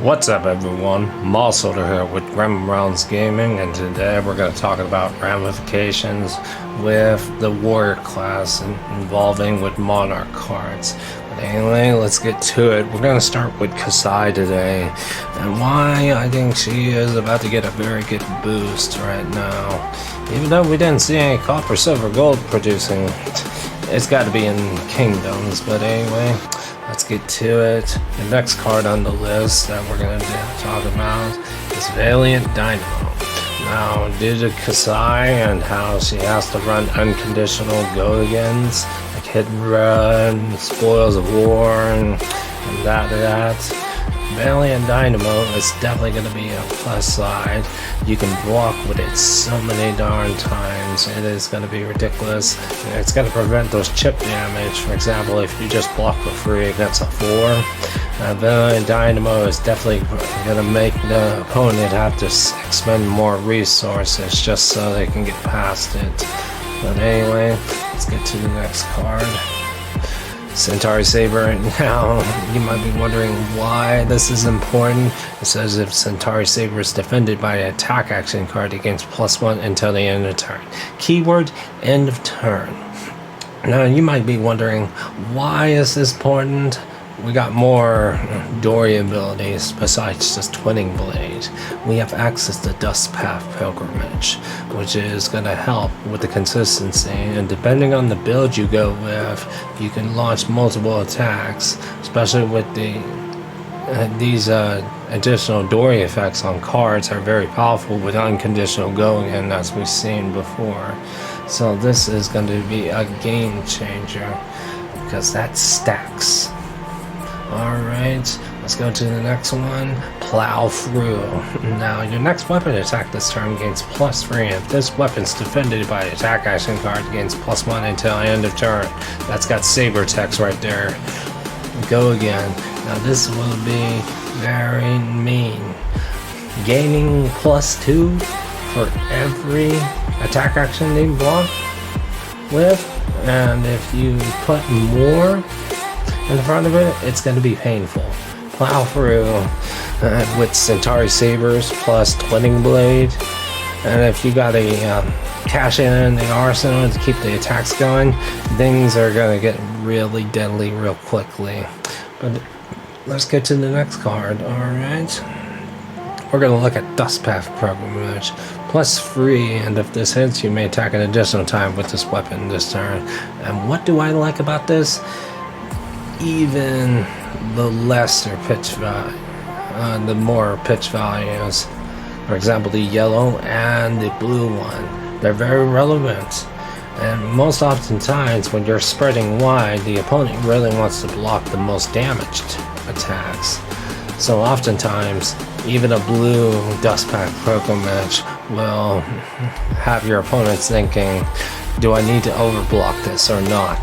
What's up everyone, Mallsolder here with Grandma Brown's Gaming, and today we're going to talk about ramifications with the warrior class involving with monarch cards. But anyway, let's get to it. We're going to start with Kasai today, and why I think she is about to get a very good boost right now. Even though we didn't see any copper, silver, gold producing, it's got to be in kingdoms, but anyway. Let's get to it. The next card on the list that we're going to talk about is Valiant Dynamo. Now, due to Kasai and how she has to run unconditional go-agains, like hit and run, spoils of war, and that, Valiant Dynamo is definitely going to be a plus side. You can block with it so many darn times. It is going to be ridiculous. It's going to prevent those chip damage. For example, if you just block for free against a 4, Valiant Dynamo is definitely going to make the opponent have to expend more resources just so they can get past it. But anyway, let's get to the next card. Centauri Saber. Now, you might be wondering why this is important. It says if Centauri Saber is defended by an attack action card, it gains +1 until the end of turn. Keyword, end of turn. Now, you might be wondering, why is this important? We got more Dory abilities besides just Twinning Blade. We have access to Dust Path Pilgrimage, which is going to help with the consistency, and depending on the build you go with, you can launch multiple attacks, especially with these additional Dory effects on cards are very powerful with unconditional go-again, as we've seen before. So this is going to be a game changer because that stacks. Alright, let's go to the next one. Plow Through. Now, your next weapon attack this turn gains +3. If this weapon's defended by an attack action card, gains +1 until end of turn. That's got saber text right there. Go again. Now, this will be very mean. Gaining +2 for every attack action they block with, and if you put more in front of it, it's going to be painful. Plow Through with Centauri Sabers plus Twinning Blade, and if you got a cash in the arsenal to keep the attacks going, things are going to get really deadly real quickly. But let's get to the next card. Alright, we're going to look at Dust Path Pilgrimage. +3, and if this hits, you may attack an additional time with this weapon this turn. And what do I like about this? Even the lesser pitch value, the more pitch values, for example the yellow and the blue one, they're very relevant. And most oftentimes when you're spreading wide, the opponent really wants to block the most damaged attacks. So oftentimes even a blue Dust Path Pilgrimage will have your opponents thinking, do I need to overblock this or not?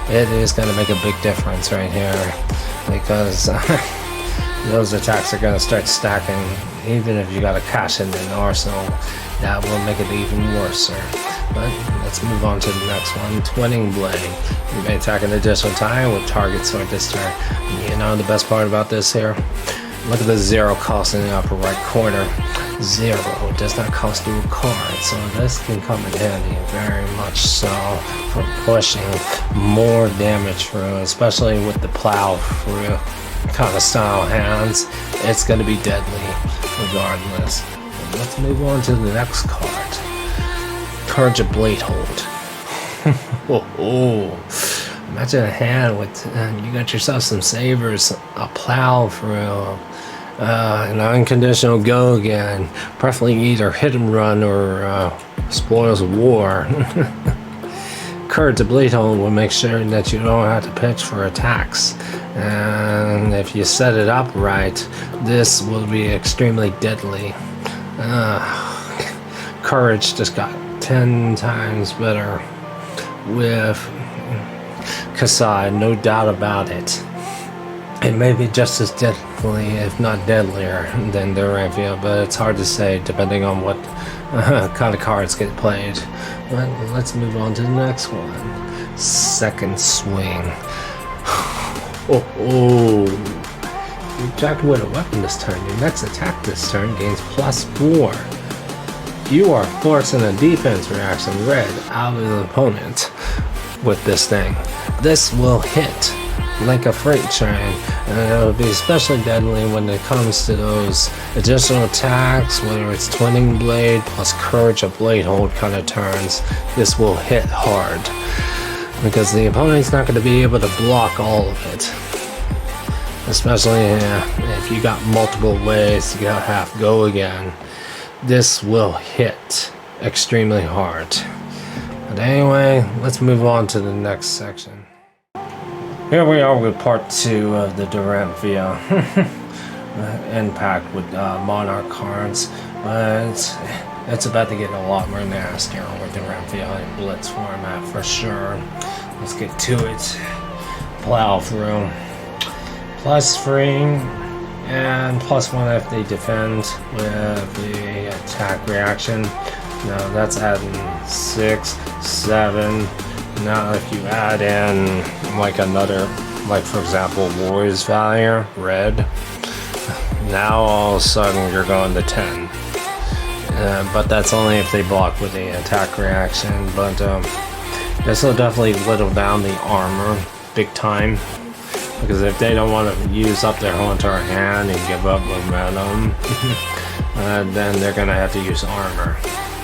It is going to make a big difference right here, because those attacks are going to start stacking. Even if you got a cash in an arsenal, that will make it even worse. But let's move on to the next one. Twinning Blade. You may attack an additional time with target sword this turn. You know the best part about this here? Look at the 0 cost in the upper right corner. 0 does not cost you a card, so this can come in handy very much so for pushing more damage through, especially with the Plow Through kind of style hands. It's going to be deadly regardless. But let's move on to the next card. Courage of Blade Hold. Imagine a hand with you got yourself some sabers, a Plow Through, an unconditional go again, preferably either hit and run or spoils of war. Courage of Blade Hold will make sure that you don't have to pitch for attacks, and if you set it up right, this will be extremely deadly. Courage just got 10 times better with Kasai, no doubt about it. It may be just as deadly, if not deadlier, than Durantfield, but it's hard to say depending on what kind of cards get played. But let's move on to the next one. Second Swing. You attacked with a weapon this turn. Your next attack this turn gains +4. You are forcing a defense reaction red out of the opponent with this thing. This will hit like a freight train, and it'll be especially deadly when it comes to those additional attacks, whether it's twinning blade plus courage or blade hold kind of turns. This will hit hard because the opponent's not going to be able to block all of it, especially if you got multiple ways to go half go again. This will hit extremely hard. But anyway, let's move on to the next section. Here we are with part 2 of the Durantia impact with monarch cards. It's about to get a lot more nastier with Durantia in blitz format for sure. Let's get to it. Plow through. +3 and +1 if they defend with the attack reaction. Now that's adding 6, 7. Now if you add in like another, like for example Warrior's Valor, red, now all of a sudden you're going to 10. But that's only if they block with the attack reaction. But this will definitely whittle down the armor big time, because if they don't want to use up their whole entire hand and give up momentum, then they're going to have to use armor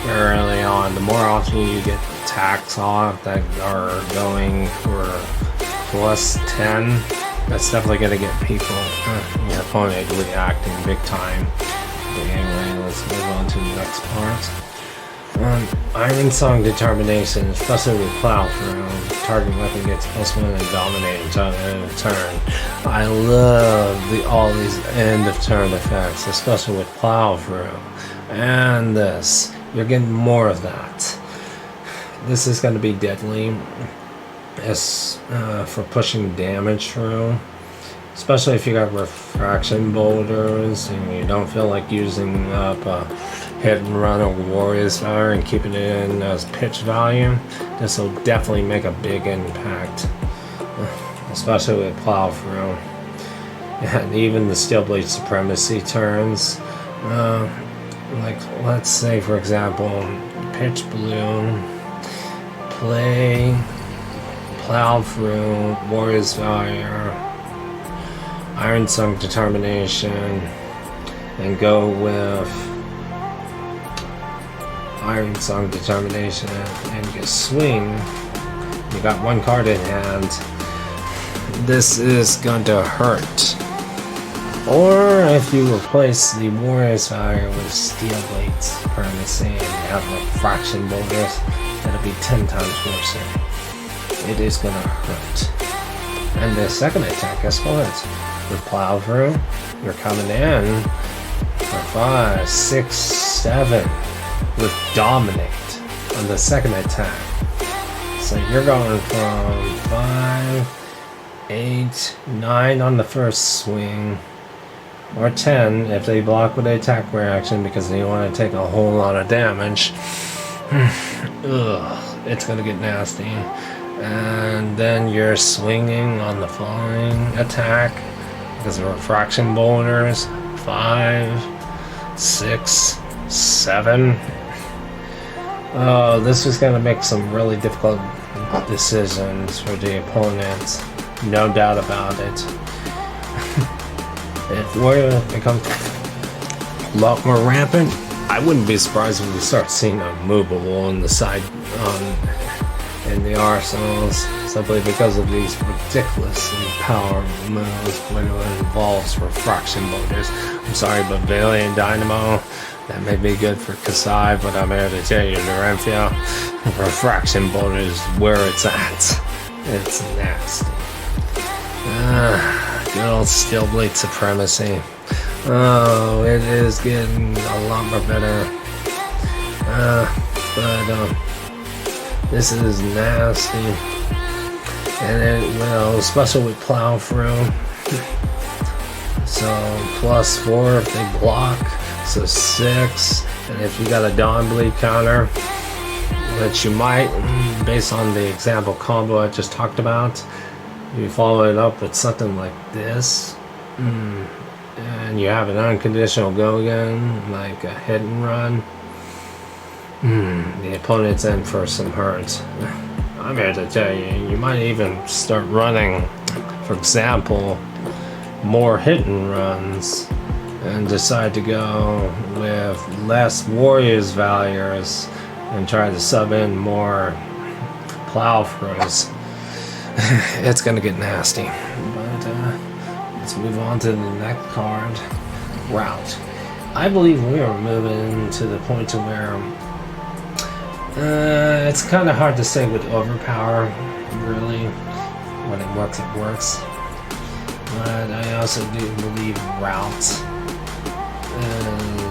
early on. The more often you get attacks off that are going for +10, that's definitely going to get people, your opponent, reacting big time. But anyway, let's move on to the next part. Iron Song Determination, especially with Plow through. Target weapon gets +1 and dominate until the end of turn. I love all these end of turn effects, especially with Plow through. And this, you're getting more of that. This is going to be deadly as for pushing damage through, especially if you got refraction boulders and you don't feel like using up hit and run or Warrior's Valor and keeping it in as pitch value. This will definitely make a big impact, especially with Plow through. And even the Steel Blade Supremacy turns, like let's say for example pitch blue, play Plow through, Warrior's Valor, Iron Song Determination, and go with Iron Song Determination and you swing. You got one card in hand. This is going to hurt. Or if you replace the Warrior's Valor with Steel Blade Supremacy and you have refraction boulders, that'll be 10 times worse. It is going to hurt. And the second attack, guess what? With Plow through, you're coming in for 5, 6, 7 with Dominate on the second attack. So you're going from 5, 8, 9 on the first swing, or 10 if they block with the attack reaction because they want to take a whole lot of damage. Ugh, it's gonna get nasty. And then you're swinging on the following attack because of refraction boulders. 5, 6, 7. Oh, this is going to make some really difficult decisions for the opponent. No doubt about it. If Warrior becomes a lot more rampant, I wouldn't be surprised if we start seeing a movable in the side in the arsenals, simply because of these ridiculous power moves when it involves refraction boulders. I'm sorry, but Valiant Dynamo, that may be good for Kasai, but I'm here to tell you, Durantia, refraction boulders is where it's at. It's nasty. Good old Steel Blade Supremacy. Oh, it is getting a lot more better. But this is nasty. And it will, especially with Plow through. So +4 if they block. So 6. And if you got a Dawn Bleed counter, which you might, based on the example combo I just talked about, you follow it up with something like this. and you have an unconditional go again, like a hit and run, the opponent's in for some hurt. I'm here to tell you, you might even start running, for example, more hit and runs, and decide to go with less warriors values and try to sub in more plow throws. It's gonna get nasty. But let's move on to the next card, route. I believe we are moving to the point to where it's kind of hard to say with overpower, really. When it works, it works. But I also do believe route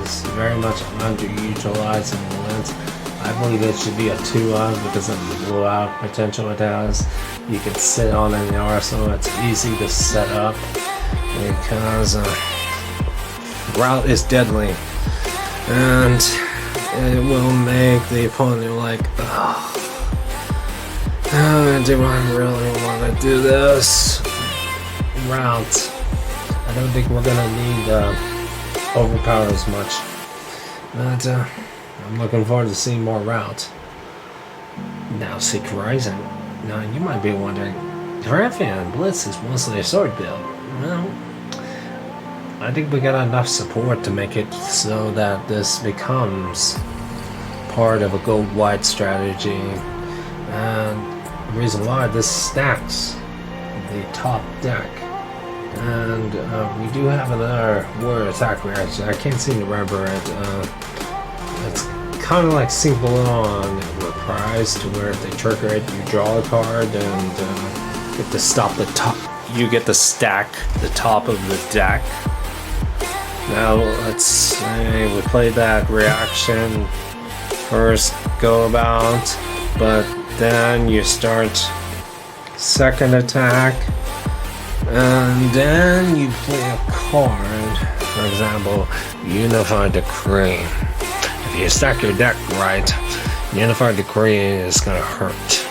is very much underutilized in blitz. I believe it should be a 2-up because of the blowout potential it has. You can sit on it in the arsenal. It's easy to set up because route is deadly, and it will make the opponent like, oh, do I really want to do this? Route. I don't think we're gonna need overpower as much, but I'm looking forward to seeing more route. Now, Seek Rising. Now, you might be wondering, Grampian Blitz is mostly a sword build. Well, I think we got enough support to make it so that this becomes part of a gold-wide strategy. And the reason why, this stacks the top deck. And we do have another warrior attack reaction. I can't seem to remember it. It's kind of like Simple on Reprise, to where if they trigger it, you draw a card and get to stop the top. You get to stack the top of the deck. Now let's say we play that reaction first go about, but then you start second attack, and then you play a card, for example, Unified Decree. If you stack your deck right, Unified Decree is going to hurt,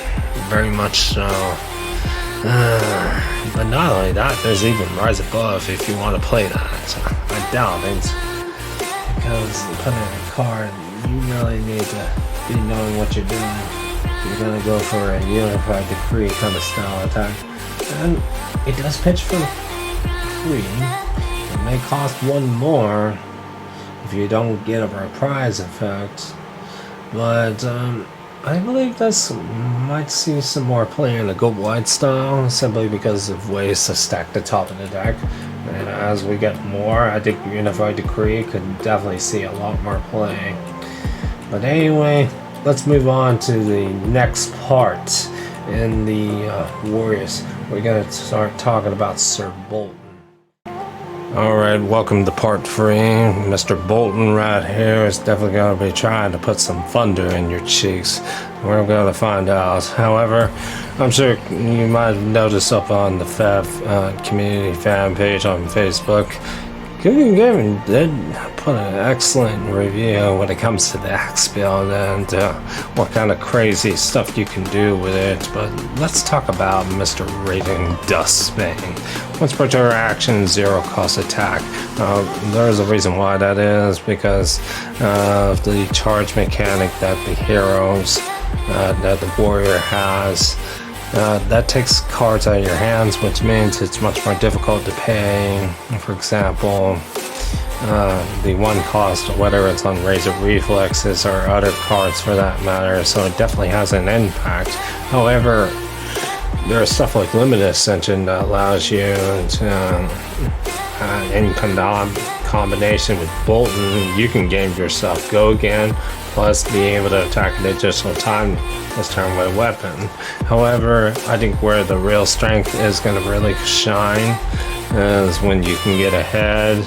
very much so. But not only that, there's even Rise Above if you want to play that. I doubt it, because putting a card, you really need to be knowing what you're doing. You're going to go for a Unified Decree kind of style attack. And it does pitch for free. It may cost one more if you don't get a reprise effect. But I believe this might see some more play in the go wide style, simply because of ways to stack the top of the deck. And as we get more, I think Unified Decree could definitely see a lot more play. But anyway, let's move on to the next part in the Warriors. We're going to start talking about Sir Bolton. Alright, welcome to part 3. Mr. Bolton right here is definitely going to be trying to put some thunder in your cheeks. We're going to find out. However, I'm sure you might have noticed up on the FAV community fan page on Facebook, Google Gaming did put an excellent review when it comes to the axe build and what kind of crazy stuff you can do with it. But let's talk about Mr. Raiding Dustbane. Once per turn action, 0 cost attack. There's a reason why that is, because of the charge mechanic that the heroes, that the warrior has. That takes cards out of your hands, which means it's much more difficult to pay. For example, the 1 cost, whether it's on Razor Reflexes or other cards for that matter, so it definitely has an impact. However, there's stuff like Limited Ascension that allows you to, in combination with Bolton, you can game yourself go again, plus be able to attack an additional time this turn with a weapon. However, I think where the real strength is going to really shine is when you can get ahead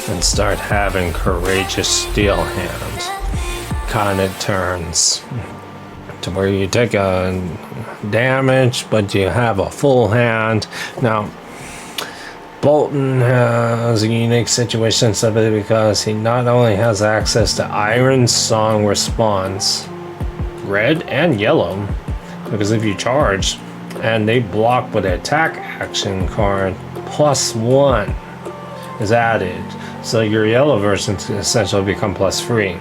and start having courageous steel hand kind of turns, to where you take a damage but you have a full hand. Now, Bolton has a unique situation simply because he not only has access to Iron Song Response, red and yellow, because if you charge and they block with an attack action card +1, is added. So your yellow version essentially become +3.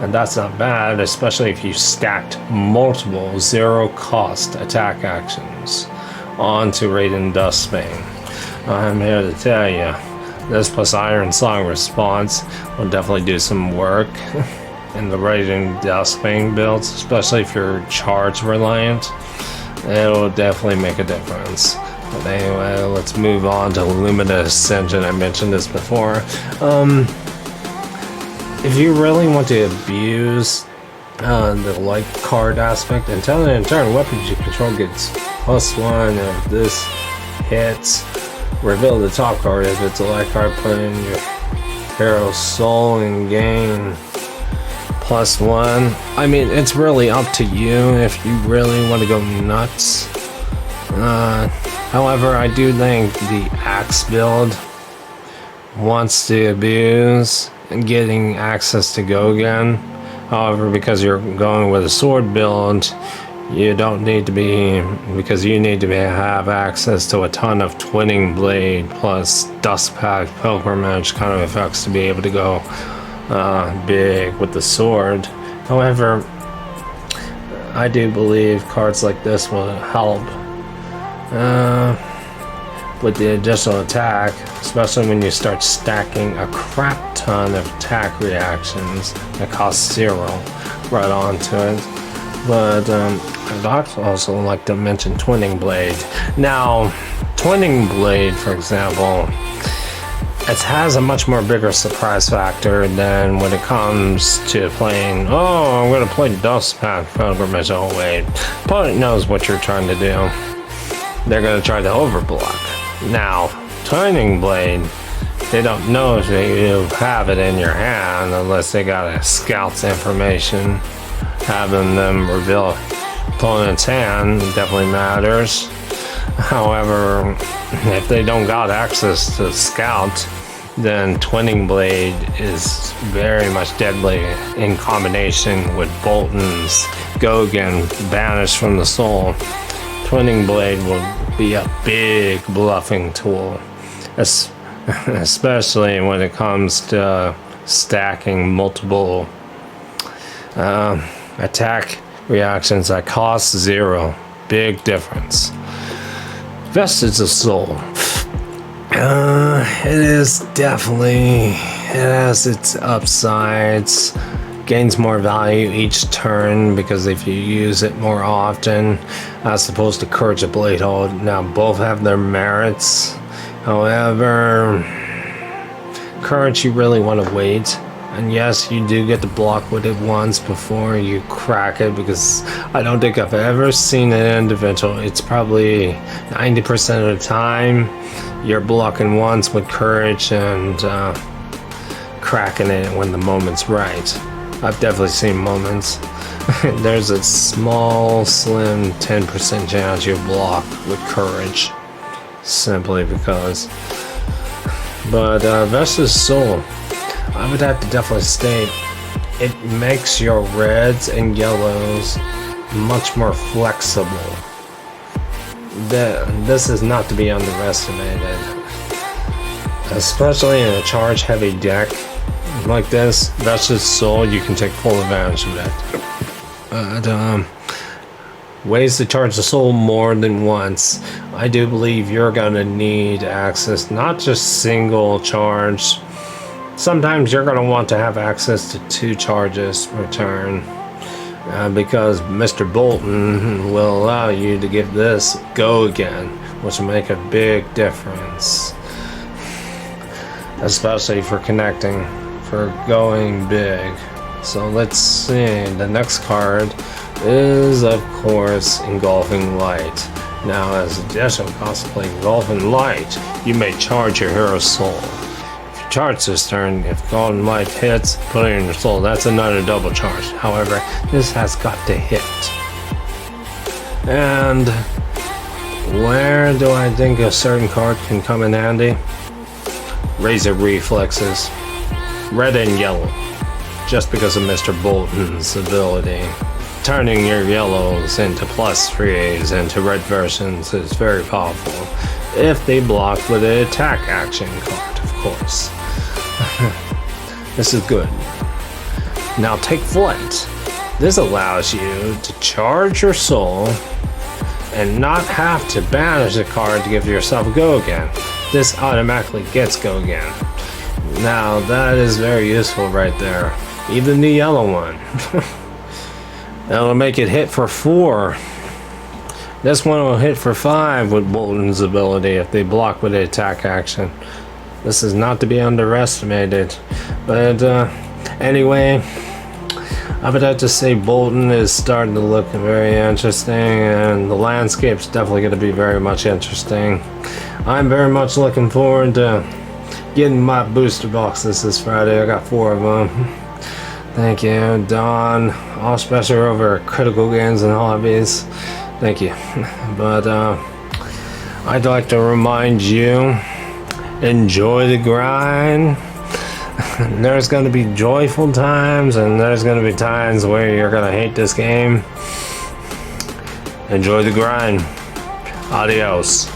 And that's not bad, especially if you stacked multiple zero-cost attack actions onto Radiant Dustbane. I'm here to tell you, this plus Iron Song response will definitely do some work in the Radiant Dustbane builds, especially if you're charge reliant. It will definitely make a difference. But anyway, let's move on to Luminous Ascension. I mentioned this before. If you really want to abuse the light card aspect, until the turn weapons you control gets +1 if this hits. Reveal the top card if it's a light card, put in your hero's soul and gain +1. I mean, it's really up to you if you really want to go nuts. However, I do think the axe build wants to abuse getting access to Gogen. However, because you're going with a sword build, you don't need to be, because you need to have access to a ton of Twinning Blade plus Dustpack Pilgrimage kind of effects to be able to go big with the sword. However, I do believe cards like this will help with the additional attack, especially when you start stacking a crap ton of attack reactions that cost 0 right onto it. But I'd also like to mention Twinning Blade. Now, Twinning Blade, for example, it has a much more bigger surprise factor than when it comes to playing, oh, I'm going to play Dustpack Pilgrimage. Oh, wait. Opponent knows what you're trying to do. They're going to try to overblock. Now, Twinning Blade, they don't know if you have it in your hand unless they got a scout's information. Having them reveal opponent's hand definitely matters. However, if they don't got access to scout, then Twinning Blade is very much deadly in combination with Bolton's Gogen banished from the soul. Twinning Blade will be a big bluffing tool, especially when it comes to stacking multiple attack reactions that cost 0. Big difference. Vestige of Soul. It is definitely, it has its upsides. Gains more value each turn because if you use it more often, as opposed to Courage of Bladehold. Now both have their merits. However, Courage you really want to wait. And yes, you do get to block with it once before you crack it, because I don't think I've ever seen an individual, it's probably 90% of the time, you're blocking once with Courage and cracking it when the moment's right. I've definitely seen moments. There's a small, slim 10% chance you block with Courage, simply because. But Vestige Soul, I would have to definitely state, it makes your reds and yellows much more flexible. This is not to be underestimated, especially in a charge heavy deck like this. Vestige Soul, you can take full advantage of that. But ways to charge the soul more than once. I do believe you're gonna need access, not just single charge. Sometimes you're going to want to have access to 2 charges per turn, because Mr. Bolton will allow you to give this go again, which will make a big difference, especially for connecting, for going big. So let's see, the next card is of course Engulfing Light. Now as additional cost to play Engulfing Light, you may charge your hero's soul. Charge this turn, if Golden Light hits, put it in your soul. That's another double charge. However, this has got to hit. And where do I think a certain card can come in handy? Razor Reflexes. Red and yellow. Just because of Mr. Bolton's ability. Turning your yellows into +3s into red versions is very powerful if they block with an attack action card. course. This is good. Now take Flint. This allows you to charge your soul and not have to banish a card to give yourself a go again. This automatically gets go again. Now that is very useful right there. Even the yellow one. That'll make it hit for 4. This one will hit for 5 with Bolton's ability if they block with the attack action. This is not to be underestimated. But anyway, I would have to say Bolton is starting to look very interesting, and the landscape's definitely going to be very much interesting. I'm very much looking forward to getting my booster boxes this Friday. I got 4 of them. Thank you, Don. All special over Critical Games and Hobbies. Thank you. But I'd like to remind you, enjoy the grind. There's going to be joyful times, and there's going to be times where you're going to hate this game. Enjoy the grind. Adios.